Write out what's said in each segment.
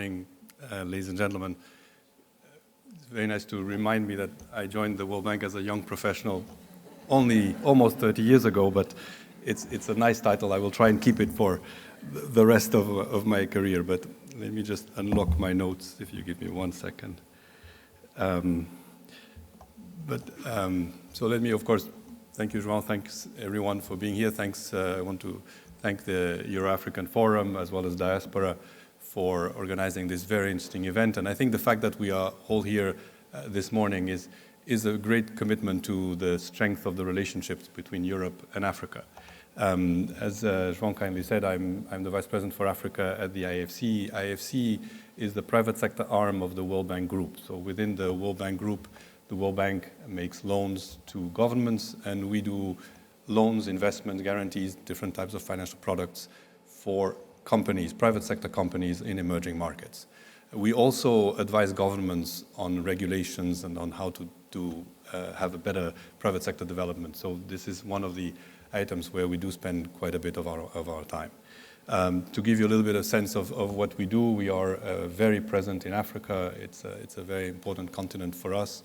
morning, ladies and gentlemen. It's very nice to remind me that I joined the World Bank as a young professional only almost 30 years ago, but it's a nice title. I will try and keep it for the rest of my career, but let me just unlock my notes if you give me 1 second. So let me, of course, thank you, João. Thanks, everyone, for being here. Thanks. I want to thank the EurAfrican Forum as well as Diáspora for organizing this very interesting event. And I think the fact that we are all here this morning is a great commitment to the strength of the relationships between Europe and Africa. As João kindly said, I'm the Vice President for Africa at the IFC. IFC is the private sector arm of the World Bank Group. So within the World Bank Group, the World Bank makes loans to governments, and we do loans, investment guarantees, different types of financial products for companies, private sector companies in emerging markets. We also advise governments on regulations and on how to have a better private sector development. So this is one of the items where we do spend quite a bit of our time. To give you a little bit of sense of what we do, we are very present in Africa. It's a very important continent for us.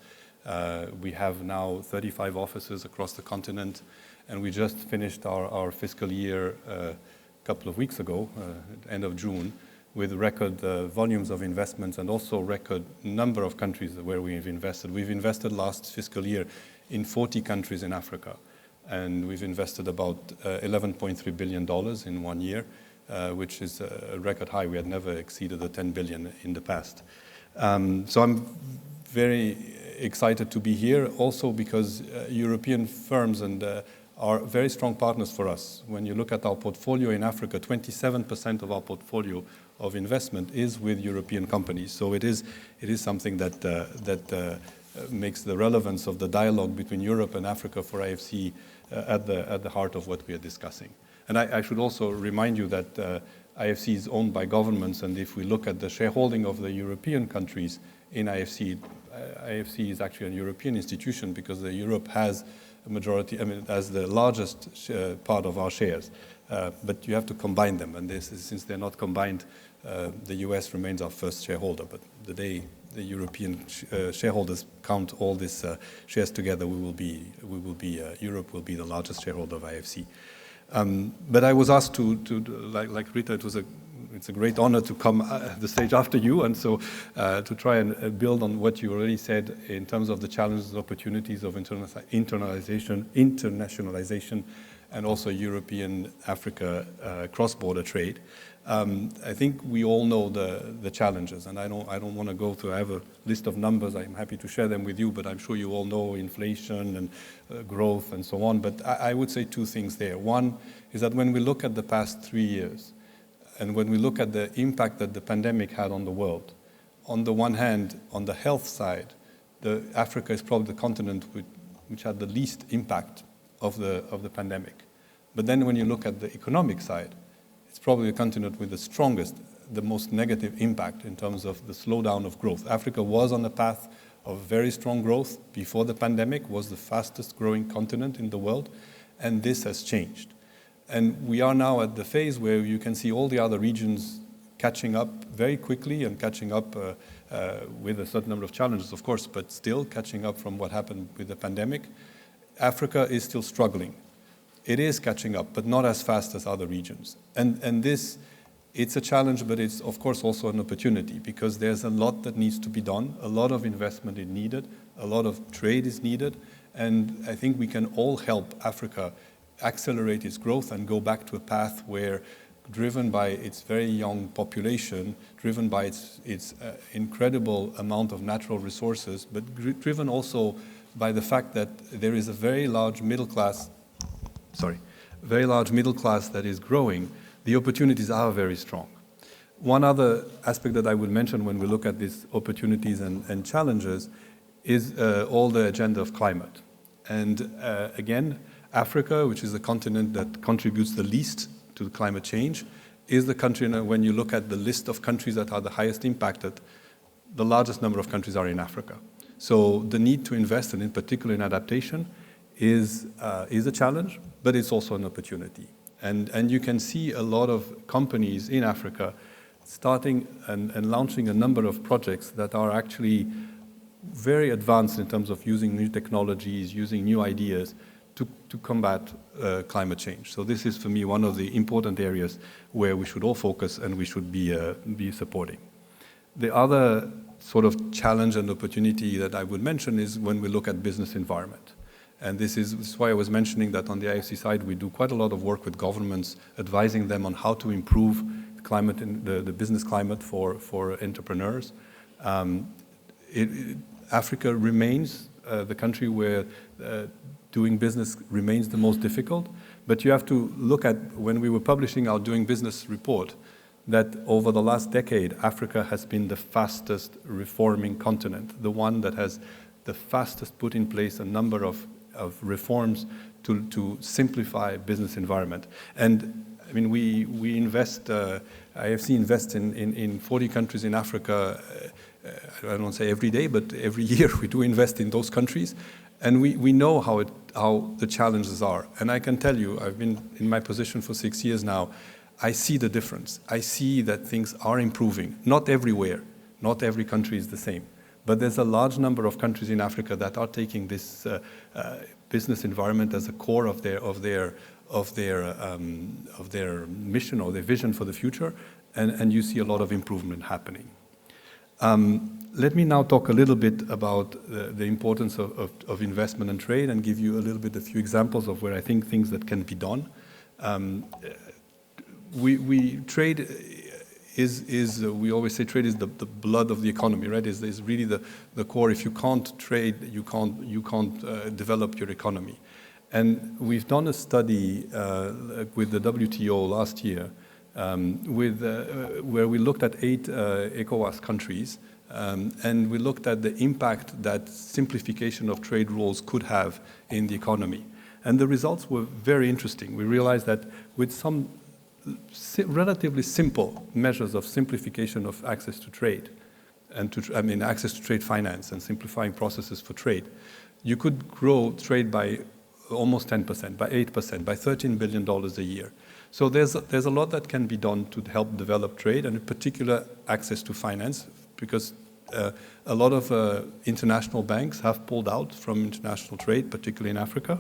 We have now 35 offices across the continent, and we just finished our fiscal year a couple of weeks ago, end of June, with record volumes of investments and also record number of countries where we've invested. We've invested last fiscal year in 40 countries in Africa, and we've invested about $11.3 billion in 1 year, which is a record high. We had never exceeded the 10 billion in the past. So I'm very excited to be here also because European firms are very strong partners for us. When you look at our portfolio in Africa, 27% of our portfolio of investment is with European companies. So it is something that makes the relevance of the dialogue between Europe and Africa for IFC at the heart of what we are discussing. And I should also remind you that IFC is owned by governments, and if we look at the shareholding of the European countries in IFC, IFC is actually a European institution because Europe has a majority, as the largest part of our shares. But you have to combine them, and since they're not combined, the US remains our first shareholder. But the day the European shareholders count all these shares together, Europe will be the largest shareholder of IFC. But I was asked to like Rita, it's a great honor to come the stage after you, and so to try and build on what you already said in terms of the challenges and opportunities of internationalization, and also European Africa cross-border trade. I think we all know the challenges, and I don't want to go through. I have a list of numbers. I'm happy to share them with you, but I'm sure you all know inflation and growth and so on. But I would say two things there. One is that when we look at the past 3 years, and when we look at the impact that the pandemic had on the world, on the one hand, on the health side, Africa is probably the continent which had the least impact of the pandemic. But then when you look at the economic side, it's probably the continent with the strongest, the most negative impact in terms of the slowdown of growth. Africa was on a path of very strong growth before the pandemic, was the fastest growing continent in the world, and this has changed. And we are now at the phase where you can see all the other regions catching up very quickly and catching up with a certain number of challenges, of course, but still catching up from what happened with the pandemic. Africa is still struggling. It is catching up, but not as fast as other regions. And this, it's a challenge, but it's, of course, also an opportunity because there's a lot that needs to be done. A lot of investment is needed. A lot of trade is needed. And I think we can all help Africa accelerate its growth and go back to a path where, driven by its very young population, driven by its incredible amount of natural resources, but driven also by the fact that there is a very large middle class that is growing, the opportunities are very strong. One other aspect that I would mention when we look at these opportunities and challenges is all the agenda of climate. And again, Africa, which is the continent that contributes the least to climate change, is the country, when you look at the list of countries that are the highest impacted, the largest number of countries are in Africa. So the need to invest, and in particular in adaptation, is a challenge, but it's also an opportunity. And you can see a lot of companies in Africa starting and launching a number of projects that are actually very advanced in terms of using new technologies, using new ideas to combat climate change. So this is, for me, one of the important areas where we should all focus and we should be supporting. The other sort of challenge and opportunity that I would mention is when we look at business environment. And this is why I was mentioning that on the IFC side, we do quite a lot of work with governments, advising them on how to improve climate and the business climate for entrepreneurs. Africa remains the country where doing business remains the most difficult, but you have to look at, when we were publishing our Doing Business report, that over the last decade, Africa has been the fastest reforming continent, the one that has the fastest put in place a number of reforms to simplify business environment. And I mean, we invest, IFC invests in 40 countries in Africa, I don't say every day, but every year we do invest in those countries. And we know how the challenges are. And I can tell you, I've been in my position for 6 years now, I see the difference. I see that things are improving. Not everywhere, not every country is the same. But there's a large number of countries in Africa that are taking this business environment as a core of their mission or their vision for the future, and you see a lot of improvement happening. Let me now talk a little bit about the importance of investment and trade, and give you a few examples of where I think things that can be done. Trade we always say trade is the blood of the economy, right? Is really the core. If you can't trade, you can't develop your economy. And we've done a study with the WTO last year, where we looked at 8 ECOWAS countries, and we looked at the impact that simplification of trade rules could have in the economy. And the results were very interesting. We realized that with some relatively simple measures of simplification of access to trade, and access to trade finance and simplifying processes for trade, you could grow trade by almost 10%, by 8%, by $13 billion a year. So there's a lot that can be done to help develop trade, and in particular access to finance, because a lot of international banks have pulled out from international trade, particularly in Africa.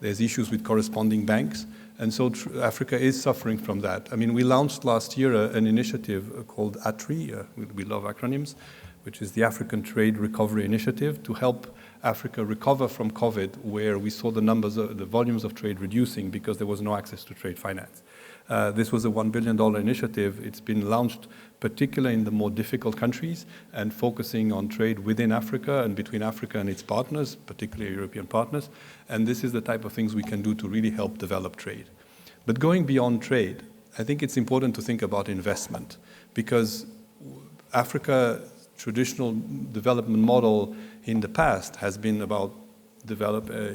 There's issues with corresponding banks, and so Africa is suffering from that. I mean, we launched last year an initiative called ATRI, we love acronyms, which is the African Trade Recovery Initiative, to help Africa recover from COVID, where we saw the volumes of trade reducing because there was no access to trade finance. This was a $1 billion initiative. It's been launched particularly in the more difficult countries and focusing on trade within Africa and between Africa and its partners, particularly European partners. And this is the type of things we can do to really help develop trade. But going beyond trade, I think it's important to think about investment, because Africa's traditional development model in the past has been about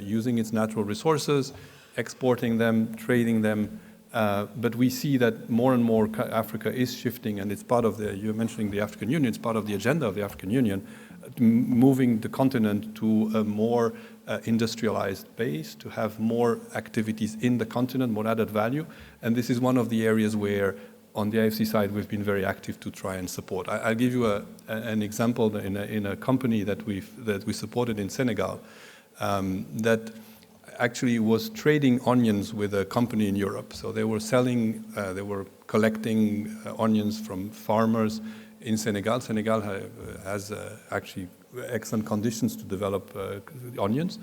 using its natural resources, exporting them, trading them. But we see that more and more Africa is shifting, and it's part of you're mentioning the African Union, it's part of the agenda of the African Union, moving the continent to a more industrialized base, to have more activities in the continent, more added value. And this is one of the areas where, on the IFC side, we've been very active to try and support. I'll give you an example in a company that we supported in Senegal, that actually was trading onions with a company in Europe. So they were collecting onions from farmers in Senegal. Senegal has actually excellent conditions to develop onions.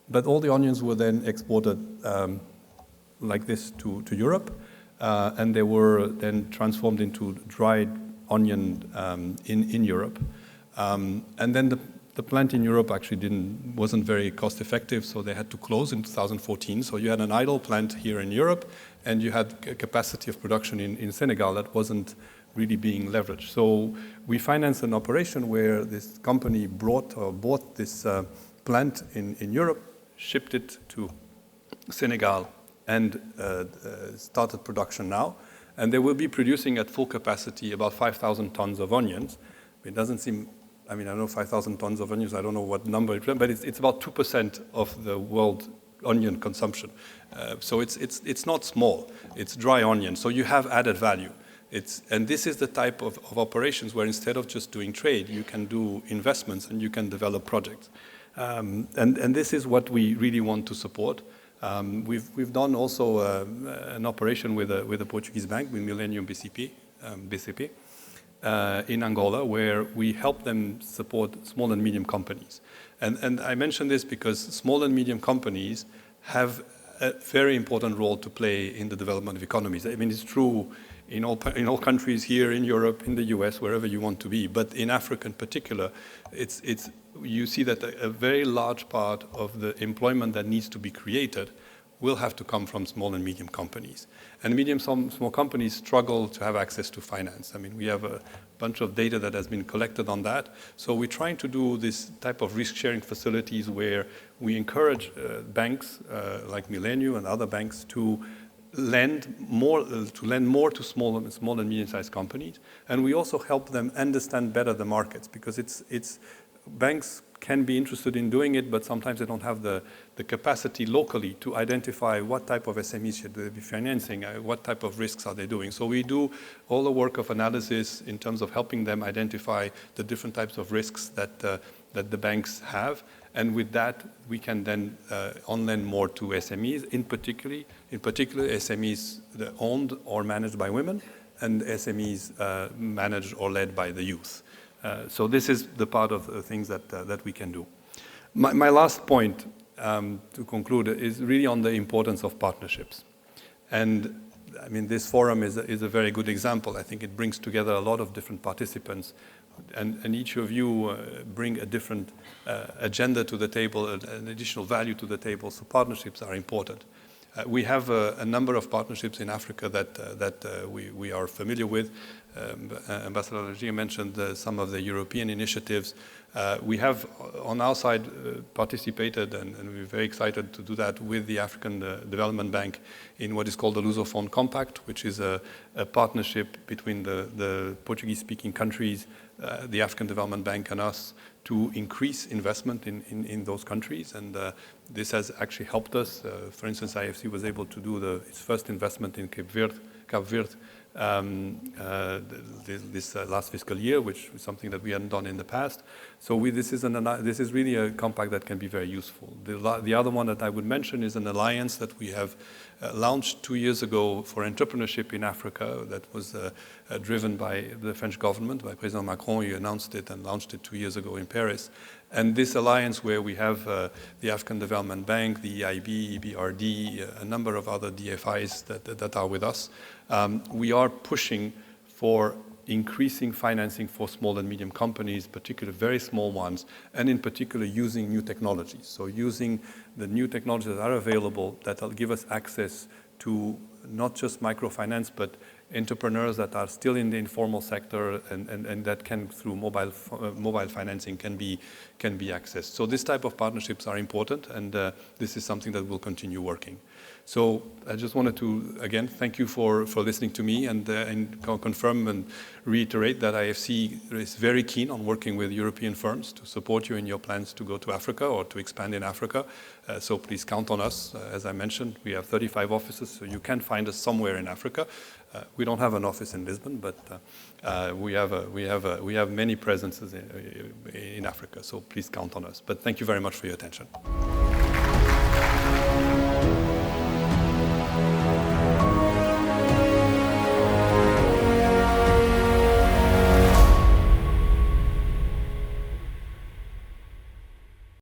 But all the onions were then exported like this to Europe, and they were then transformed into dried onion in Europe. And then the plant in Europe actually wasn't very cost effective, so they had to close in 2014. So you had an idle plant here in Europe, and you had a capacity of production in Senegal that wasn't really being leveraged. So we financed an operation where this company bought this plant in Europe, shipped it to Senegal, and started production now. And they will be producing at full capacity about 5,000 tons of onions. It doesn't seem, I know 5,000 tons of onions, I don't know what number, but it's about 2% of the world onion consumption. So it's not small, it's dry onion, so you have added value. And this is the type of operations where instead of just doing trade, you can do investments and you can develop projects. And this is what we really want to support. We've done also an operation with a Portuguese bank, with Millennium BCP, in Angola, where we help them support small and medium companies. And I mention this because small and medium companies have a very important role to play in the development of economies. I mean, it's true in all countries here, in Europe, in the US, wherever you want to be. But in Africa in particular, you see that a very large part of the employment that needs to be created will have to come from small and medium companies. And small companies struggle to have access to finance. I mean, we have a bunch of data that has been collected on that. So we're trying to do this type of risk-sharing facilities where we encourage banks like Millennium and other banks to lend more to small and medium-sized companies. And we also help them understand better the markets, because banks can be interested in doing it, but sometimes they don't have the capacity locally to identify what type of SMEs should they be financing, what type of risks are they doing. So we do all the work of analysis in terms of helping them identify the different types of risks that the banks have. And with that, we can then on-lend more to SMEs, in particular SMEs owned or managed by women, and SMEs managed or led by the youth. So this is the part of the things that we can do. My last point to conclude is really on the importance of partnerships. And I mean, this forum is a very good example. I think it brings together a lot of different participants, and each of you bring a different agenda to the table, an additional value to the table, so partnerships are important. We have a number of partnerships in Africa that we are familiar with. Ambassador Lagia mentioned some of the European initiatives. We have, on our side, participated, and we're very excited to do that with the African Development Bank in what is called the Lusophone Compact, which is a partnership between the Portuguese-speaking countries, the African Development Bank and us, to increase investment in those countries. And this has actually helped us. For instance, IFC was able to do its first investment in Cape Verde this last fiscal year, which is something that we hadn't done in the past. So this is really a compact that can be very useful. The other one that I would mention is an alliance that we have launched 2 years ago for entrepreneurship in Africa that was driven by the French government, by President Macron. He announced it and launched it 2 years ago in Paris. And this alliance, where we have the African Development Bank, the EIB, EBRD, a number of other DFIs that are with us, we are pushing for increasing financing for small and medium companies, particularly very small ones, and in particular using new technologies. So using the new technologies that are available that will give us access to not just microfinance, but entrepreneurs that are still in the informal sector and that can, through mobile financing, can be accessed. So this type of partnerships are important, and this is something that will continue working. So I just wanted to, again, thank you for listening to me and confirm and reiterate that IFC is very keen on working with European firms to support you in your plans to go to Africa or to expand in Africa. So please count on us. As I mentioned, we have 35 offices, so you can find us somewhere in Africa. We don't have an office in Lisbon, but we have many presences in Africa, so please count on us. But thank you very much for your attention.